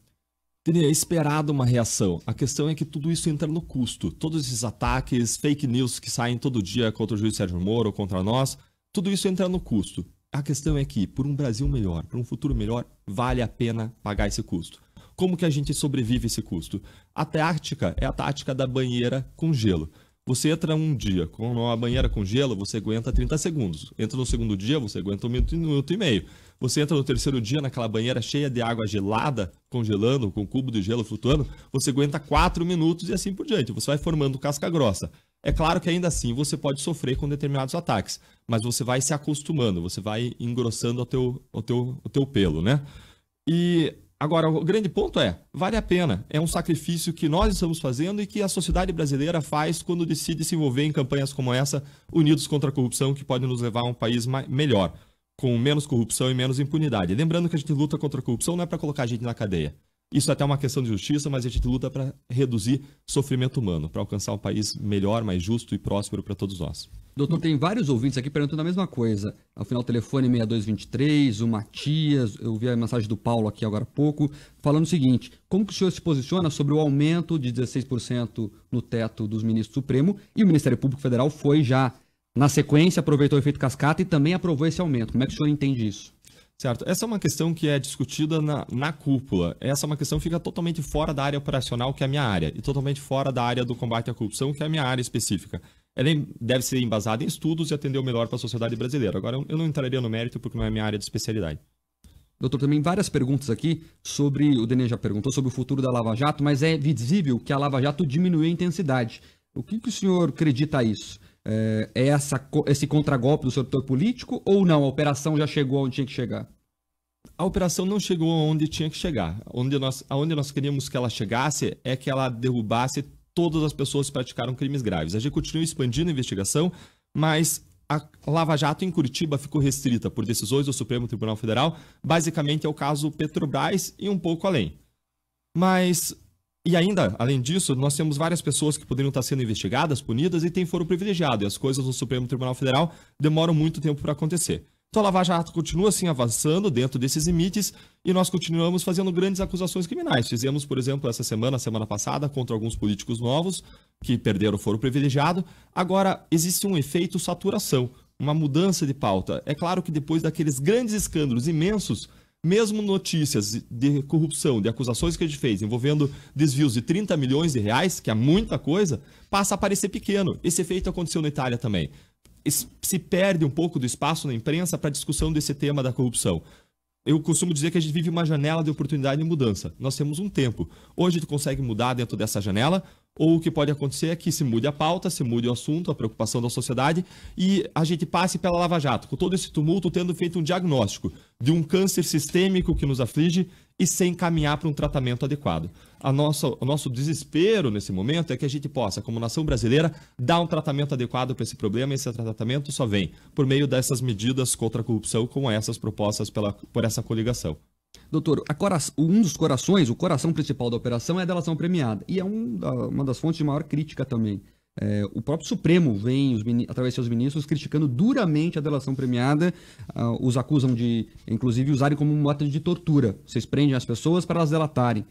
Speaker 6: Teria esperado uma reação. A questão é que tudo isso entra no custo. Todos esses ataques, fake news que saem todo dia contra o juiz Sérgio Moro ou contra nós, tudo isso entra no custo. A questão é que, por um Brasil melhor, por um futuro melhor, vale a pena pagar esse custo. Como que a gente sobrevive a esse custo? A tática é a tática da banheira com gelo. Você entra um dia com uma banheira com gelo, você aguenta 30 segundos. Entra no segundo dia, você aguenta 1 minuto e meio. Você entra no terceiro dia naquela banheira cheia de água gelada, congelando, com um cubo de gelo flutuando, você aguenta 4 minutos e assim por diante. Você vai formando casca grossa. É claro que ainda assim você pode sofrer com determinados ataques, mas você vai se acostumando, você vai engrossando o teu pelo, né? E agora, o grande ponto vale a pena. É um sacrifício que nós estamos fazendo e que a sociedade brasileira faz quando decide se envolver em campanhas como essa, unidos contra a corrupção, que pode nos levar a um país melhor, com menos corrupção e menos impunidade. Lembrando que a gente luta contra a corrupção não é para colocar a gente na cadeia. Isso é até uma questão de justiça, mas a gente luta para reduzir sofrimento humano, para alcançar um país melhor, mais justo e próspero para todos nós.
Speaker 3: Doutor, tem vários ouvintes aqui perguntando a mesma coisa. Ao final, telefone 6223, o Matias, eu vi a mensagem do Paulo aqui agora há pouco, falando o seguinte: como que o senhor se posiciona sobre o aumento de 16% no teto dos ministros do Supremo? E o Ministério Público Federal foi já, na sequência, aproveitou o efeito cascata e também aprovou esse aumento. Como é que o senhor entende isso?
Speaker 6: Certo. Essa é uma questão que é discutida na cúpula. Essa é uma questão que fica totalmente fora da área operacional, que é a minha área, e totalmente fora da área do combate à corrupção, que é a minha área específica. Ela deve ser embasada em estudos e atender o melhor para a sociedade brasileira. Agora, eu não entraria no mérito porque não é a minha área de especialidade.
Speaker 3: Doutor, também várias perguntas aqui sobre, o Denê já perguntou sobre o futuro da Lava Jato, mas é visível que a Lava Jato diminuiu a intensidade. O que o senhor acredita a isso? Esse contragolpe do setor político ou não? A operação já chegou onde tinha que chegar?
Speaker 6: A operação não chegou onde tinha que chegar. Aonde nós queríamos que ela chegasse é que ela derrubasse todas as pessoas que praticaram crimes graves. A gente continua expandindo a investigação, mas a Lava Jato em Curitiba ficou restrita por decisões do Supremo Tribunal Federal. Basicamente é o caso Petrobras e um pouco além. E ainda, além disso, nós temos várias pessoas que poderiam estar sendo investigadas, punidas e têm foro privilegiado. E as coisas no Supremo Tribunal Federal demoram muito tempo para acontecer. Então a Lava Jato continua assim avançando dentro desses limites e nós continuamos fazendo grandes acusações criminais. Fizemos, por exemplo, semana passada, contra alguns políticos novos que perderam o foro privilegiado. Agora, existe um efeito saturação, uma mudança de pauta. É claro que depois daqueles grandes escândalos imensos, mesmo notícias de corrupção, de acusações que a gente fez envolvendo desvios de 30 milhões de reais, que é muita coisa, passa a parecer pequeno. Esse efeito aconteceu na Itália também. Se perde um pouco do espaço na imprensa para a discussão desse tema da corrupção. Eu costumo dizer que a gente vive uma janela de oportunidade de mudança. Nós temos um tempo. Hoje a gente consegue mudar dentro dessa janela, ou o que pode acontecer é que se mude a pauta, se mude o assunto, a preocupação da sociedade, e a gente passe pela Lava Jato, com todo esse tumulto, tendo feito um diagnóstico de um câncer sistêmico que nos aflige e sem caminhar para um tratamento adequado. O nosso desespero nesse momento é que a gente possa, como nação brasileira, dar um tratamento adequado para esse problema, e esse tratamento só vem por meio dessas medidas contra a corrupção, como essas propostas por essa coligação.
Speaker 3: Doutor, um dos corações, o coração principal da operação é a delação premiada. E é uma das fontes de maior crítica também. O próprio Supremo vem, através de seus ministros, criticando duramente a delação premiada. Os acusam de, inclusive, usarem como um método de tortura. Vocês prendem as pessoas para elas delatarem.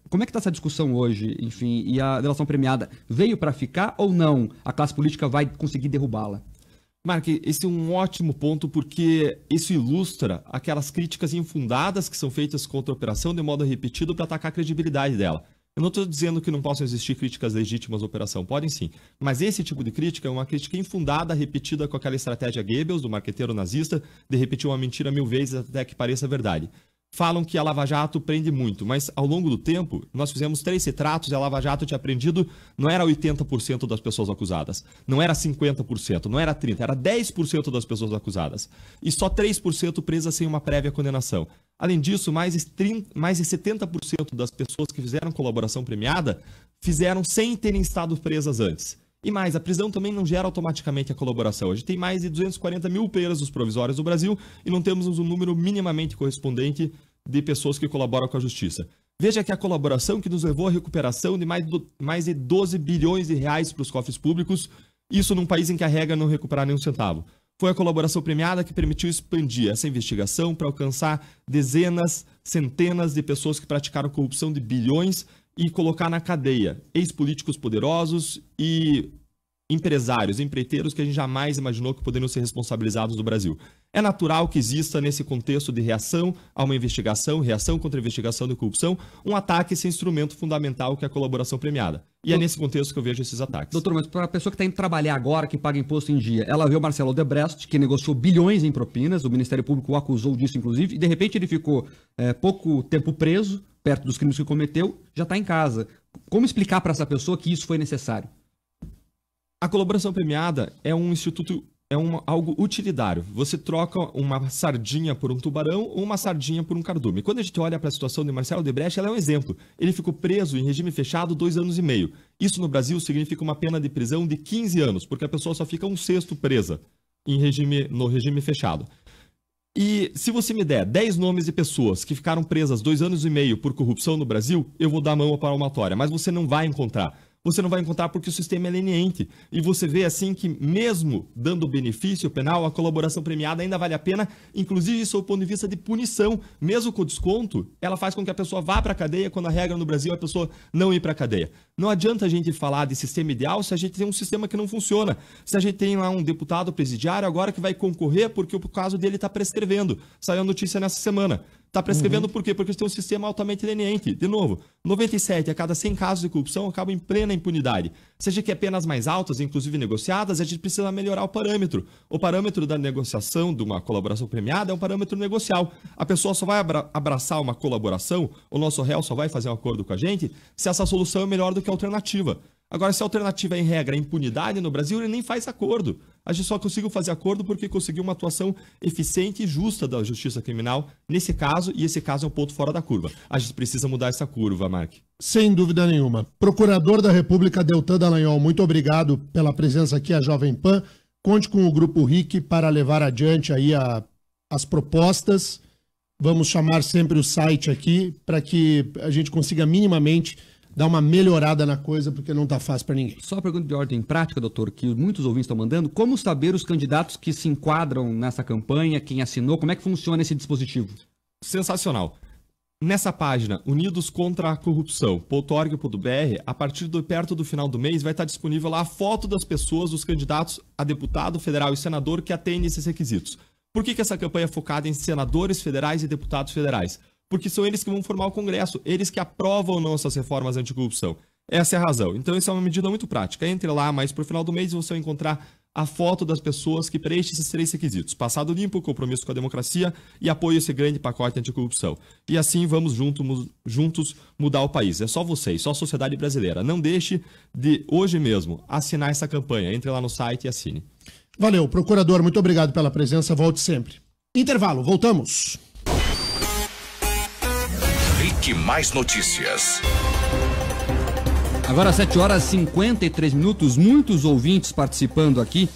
Speaker 3: Como é que está essa discussão hoje? Enfim, e a delação premiada veio para ficar ou não? A classe política vai conseguir derrubá-la?
Speaker 6: Mark, esse é um ótimo ponto porque isso ilustra aquelas críticas infundadas que são feitas contra a operação de modo repetido para atacar a credibilidade dela. Eu não estou dizendo que não possam existir críticas legítimas à operação, podem sim. Mas esse tipo de crítica é uma crítica infundada, repetida com aquela estratégia Goebbels, do marqueteiro nazista, de repetir uma mentira 1000 vezes até que pareça verdade. Falam que a Lava Jato prende muito, mas ao longo do tempo, nós fizemos 3 retratos e a Lava Jato tinha prendido, não era 80% das pessoas acusadas, não era 50%, não era 30%, era 10% das pessoas acusadas. E só 3% presas sem uma prévia condenação. Além disso, mais de 70% das pessoas que fizeram colaboração premiada fizeram sem terem estado presas antes. E mais, a prisão também não gera automaticamente a colaboração. A gente tem mais de 240 mil presos provisórios no Brasil e não temos um número minimamente correspondente de pessoas que colaboram com a justiça. Veja que a colaboração que nos levou à recuperação de mais de 12 bilhões de reais para os cofres públicos, isso num país em que a regra é não recuperar nenhum centavo. Foi a colaboração premiada que permitiu expandir essa investigação para alcançar dezenas, centenas de pessoas que praticaram corrupção de bilhões e colocar na cadeia ex-políticos poderosos e empresários, empreiteiros que a gente jamais imaginou que poderiam ser responsabilizados no Brasil. É natural que exista nesse contexto de reação a uma investigação, reação contra a investigação de corrupção, um ataque a esse instrumento fundamental que é a colaboração premiada. E é nesse contexto que eu vejo esses ataques.
Speaker 3: Doutor, mas para a pessoa que está indo trabalhar agora, que paga imposto em dia, ela vê o Marcelo Odebrecht, que negociou bilhões em propinas, o Ministério Público o acusou disso, inclusive, e de repente ele ficou pouco tempo preso, perto dos crimes que cometeu, já está em casa. Como explicar para essa pessoa que isso foi necessário?
Speaker 6: A colaboração premiada é um instituto, algo utilitário. Você troca uma sardinha por um tubarão ou uma sardinha por um cardume. Quando a gente olha para a situação de Marcelo Odebrecht, ela é um exemplo. Ele ficou preso em regime fechado 2 anos e meio. Isso no Brasil significa uma pena de prisão de 15 anos, porque a pessoa só fica 1/6 presa no regime fechado. E se você me der 10 nomes de pessoas que ficaram presas 2 anos e meio por corrupção no Brasil, eu vou dar a mão à palmatória, mas você não vai encontrar. Você não vai encontrar porque o sistema é leniente. E você vê assim que mesmo dando benefício penal, a colaboração premiada ainda vale a pena, inclusive sob o ponto de vista de punição. Mesmo com desconto, ela faz com que a pessoa vá para a cadeia, quando a regra no Brasil é a pessoa não ir para a cadeia. Não adianta a gente falar de sistema ideal se a gente tem um sistema que não funciona. Se a gente tem lá um deputado presidiário agora que vai concorrer porque o caso dele está prescrevendo. Saiu a notícia nessa semana. Está prescrevendo por quê? Porque tem um sistema altamente leniente. De novo, 97 a cada 100 casos de corrupção acabam em plena impunidade. Se a gente quer penas mais altas, inclusive negociadas, a gente precisa melhorar o parâmetro. O parâmetro da negociação de uma colaboração premiada é um parâmetro negocial. A pessoa só vai abraçar uma colaboração, o nosso réu só vai fazer um acordo com a gente, se essa solução é melhor do que a alternativa. Agora, se a alternativa é, em regra, a impunidade no Brasil, ele nem faz acordo. A gente só conseguiu fazer acordo porque conseguiu uma atuação eficiente e justa da justiça criminal nesse caso, e esse caso é um ponto fora da curva. A gente precisa mudar essa curva, Mark.
Speaker 2: Sem dúvida nenhuma. Procurador da República, Deltan Dallagnol, muito obrigado pela presença aqui à Jovem Pan. Conte com o Grupo RIC para levar adiante aí as propostas. Vamos chamar sempre o site aqui para que a gente consiga minimamente dar uma melhorada na coisa, porque não está fácil para ninguém.
Speaker 3: Só uma pergunta de ordem prática, doutor, que muitos ouvintes estão mandando. Como saber os candidatos que se enquadram nessa campanha, quem assinou, como é que funciona esse dispositivo?
Speaker 6: Sensacional. Nessa página, Unidos contra a Corrupção.org.br, a partir de perto do final do mês, vai estar disponível lá a foto das pessoas, dos candidatos a deputado federal e senador que atendem esses requisitos. Por que essa campanha é focada em senadores federais e deputados federais? Porque são eles que vão formar o Congresso, eles que aprovam ou não essas reformas anticorrupção. Essa é a razão. Então, isso é uma medida muito prática. Entre lá, mais para o final do mês, você vai encontrar a foto das pessoas que preenchem esses 3 requisitos: passado limpo, compromisso com a democracia e apoio a esse grande pacote anticorrupção. E assim vamos juntos mudar o país. É só vocês, só a sociedade brasileira. Não deixe de, hoje mesmo, assinar essa campanha. Entre lá no site e assine.
Speaker 2: Valeu, procurador. Muito obrigado pela presença. Volte sempre. Intervalo, voltamos.
Speaker 1: RIC Mais Notícias.
Speaker 3: Agora 7 horas e 53 minutos, muitos ouvintes participando aqui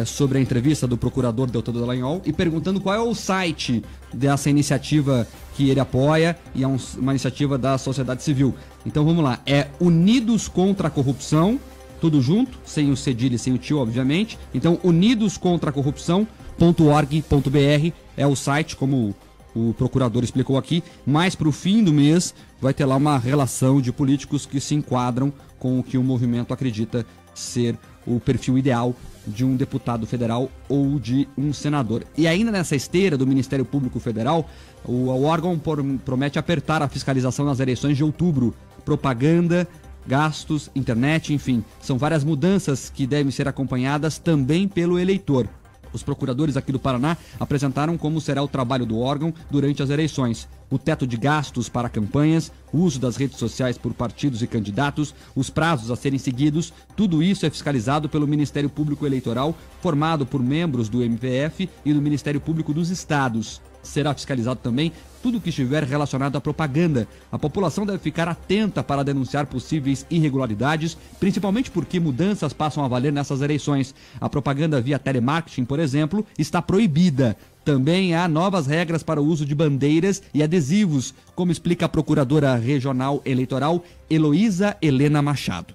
Speaker 3: sobre a entrevista do procurador Deltan Dallagnol e perguntando qual é o site dessa iniciativa que ele apoia, e é uma iniciativa da sociedade civil. Então vamos lá, é Unidos contra a Corrupção, tudo junto, sem o cedilha e sem o tio, obviamente. Então unidoscontracorrupção.org.br é o site, como o procurador explicou aqui. Mais para o fim do mês vai ter lá uma relação de políticos que se enquadram com o que o movimento acredita ser o perfil ideal de um deputado federal ou de um senador. E ainda nessa esteira do Ministério Público Federal, o órgão promete apertar a fiscalização nas eleições de outubro. Propaganda, gastos, internet, enfim, são várias mudanças que devem ser acompanhadas também pelo eleitor. Os procuradores aqui do Paraná apresentaram como será o trabalho do órgão durante as eleições. O teto de gastos para campanhas, o uso das redes sociais por partidos e candidatos, os prazos a serem seguidos, tudo isso é fiscalizado pelo Ministério Público Eleitoral, formado por membros do MPF e do Ministério Público dos Estados. será fiscalizado também tudo que estiver relacionado à propaganda. A população deve ficar atenta para denunciar possíveis irregularidades, principalmente porque mudanças passam a valer nessas eleições. A propaganda via telemarketing, por exemplo, está proibida. Também há novas regras para o uso de bandeiras e adesivos, como explica a Procuradora Regional Eleitoral Heloísa Helena Machado.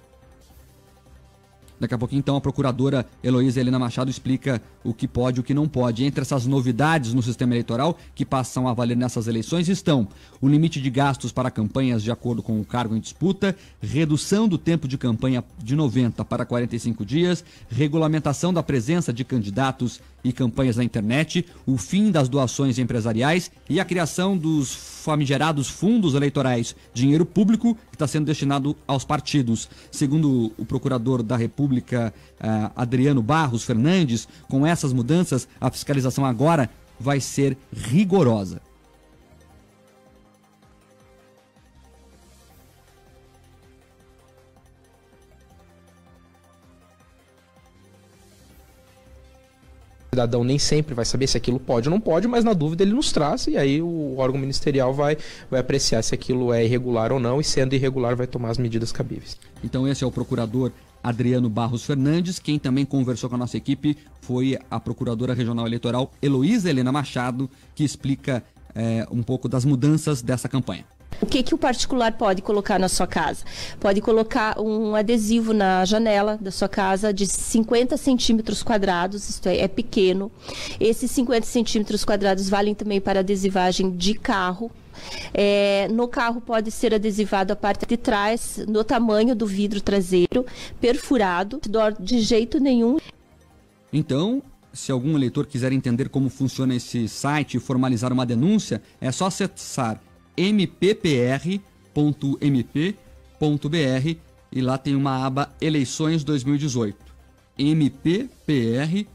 Speaker 3: Daqui a pouquinho, então, a procuradora Heloísa Helena Machado explica o que pode e o que não pode. Entre essas novidades no sistema eleitoral que passam a valer nessas eleições estão o limite de gastos para campanhas de acordo com o cargo em disputa, redução do tempo de campanha de 90 para 45 dias, regulamentação da presença de candidatos e campanhas na internet, o fim das doações empresariais e a criação dos famigerados fundos eleitorais, dinheiro público que está sendo destinado aos partidos. Segundo o procurador da República, Adriano Barros Fernandes, com essas mudanças, a fiscalização agora vai ser rigorosa.
Speaker 7: O cidadão nem sempre vai saber se aquilo pode ou não pode, mas na dúvida ele nos traz e aí o órgão ministerial vai apreciar se aquilo é irregular ou não, e sendo irregular vai tomar as medidas cabíveis.
Speaker 3: Então esse é o procurador Adriano Barros Fernandes. Quem também conversou com a nossa equipe foi a Procuradora Regional Eleitoral Heloísa Helena Machado, que explica um pouco das mudanças dessa campanha.
Speaker 8: O que o particular pode colocar na sua casa? Pode colocar um adesivo na janela da sua casa de 50 centímetros quadrados, isto é pequeno. Esses 50 centímetros quadrados valem também para adesivagem de carro. No carro pode ser adesivado a parte de trás, no tamanho do vidro traseiro, perfurado, de jeito nenhum.
Speaker 3: Então, se algum eleitor quiser entender como funciona esse site e formalizar uma denúncia, é só acessar mppr.mp.br e lá tem uma aba Eleições 2018. mppr.mp.br.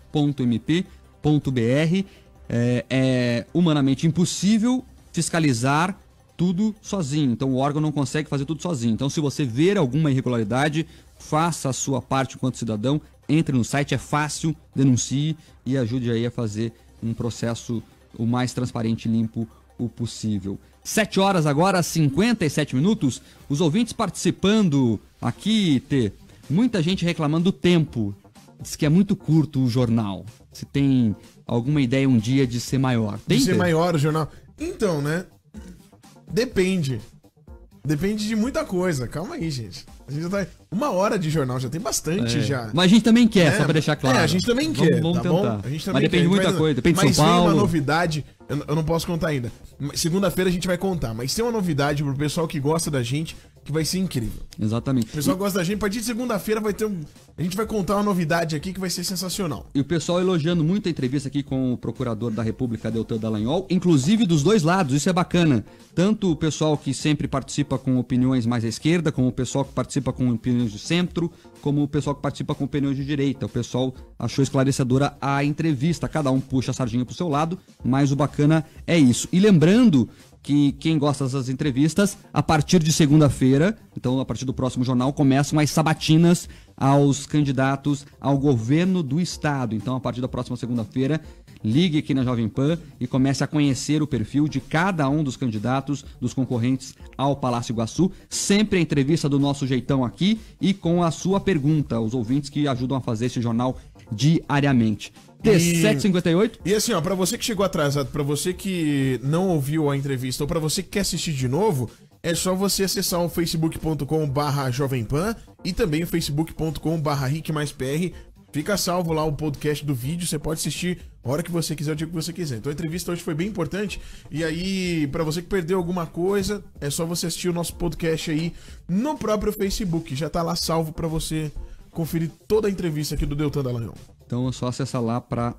Speaker 3: É humanamente impossível fiscalizar tudo sozinho, então o órgão não consegue fazer tudo sozinho. Então, se você ver alguma irregularidade, faça a sua parte enquanto cidadão, entre no site, é fácil, denuncie e ajude aí a fazer um processo o mais transparente e limpo o possível. 7 horas agora, 57 minutos. Os ouvintes participando aqui, muita gente reclamando do tempo. Diz que é muito curto o jornal. Se tem alguma ideia um dia de ser maior? Tem,
Speaker 4: de ser maior o jornal? Então, né? Depende. Depende de muita coisa. Calma aí, gente. A gente já tá... 1 hora de jornal, já tem bastante já.
Speaker 3: Mas a gente também quer, só pra deixar claro.
Speaker 4: A gente também quer,
Speaker 3: vamos
Speaker 4: tá
Speaker 3: tentar.
Speaker 4: bom? A gente também
Speaker 3: mas depende de muita coisa, depende de São Paulo.
Speaker 4: Mas tem uma novidade, eu não posso contar ainda. Segunda-feira a gente vai contar, mas tem uma novidade pro pessoal que gosta da gente, que vai ser incrível.
Speaker 3: Exatamente.
Speaker 4: O pessoal gosta da gente, a partir de segunda-feira vai ter a gente vai contar uma novidade aqui que vai ser sensacional.
Speaker 3: E o pessoal elogiando muito a entrevista aqui com o procurador da República, Deltan Dallagnol, inclusive dos dois lados, isso é bacana. Tanto o pessoal que sempre participa com opiniões mais à esquerda, como o pessoal que participa com opiniões de centro, como o pessoal que participa com opiniões de direita. O pessoal achou esclarecedora a entrevista, cada um puxa a sardinha pro seu lado, mas o bacana é isso. E lembrando que quem gosta dessas entrevistas, a partir de segunda-feira, então a partir do próximo jornal, começam as sabatinas aos candidatos ao governo do estado. Então, a partir da próxima segunda-feira, ligue aqui na Jovem Pan e comece a conhecer o perfil de cada um dos candidatos, dos concorrentes ao Palácio Iguaçu. Sempre a entrevista do nosso jeitão aqui e com a sua pergunta, os ouvintes que ajudam a fazer esse jornal diariamente. T758.
Speaker 4: E assim, ó, pra você que chegou atrasado, pra você que não ouviu a entrevista ou pra você que quer assistir de novo, é só você acessar o facebook.com/jovempan e também o facebook.com/rickmaispr. Fica salvo lá o podcast do vídeo, você pode assistir a hora que você quiser, o dia que você quiser. Então a entrevista hoje foi bem importante. E aí, pra você que perdeu alguma coisa, é só você assistir o nosso podcast aí no próprio Facebook. Já tá lá salvo pra você conferir toda a entrevista aqui do Deltan Dallagnol.
Speaker 3: Então é só acessar lá pra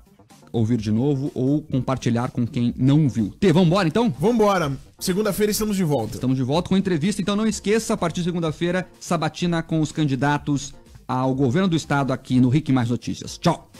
Speaker 3: ouvir de novo ou compartilhar com quem não viu. Vambora então?
Speaker 4: Vambora. Segunda-feira estamos de volta.
Speaker 3: Estamos de volta com entrevista, então não esqueça, a partir de segunda-feira, sabatina com os candidatos ao governo do estado aqui no Rick Mais Notícias. Tchau!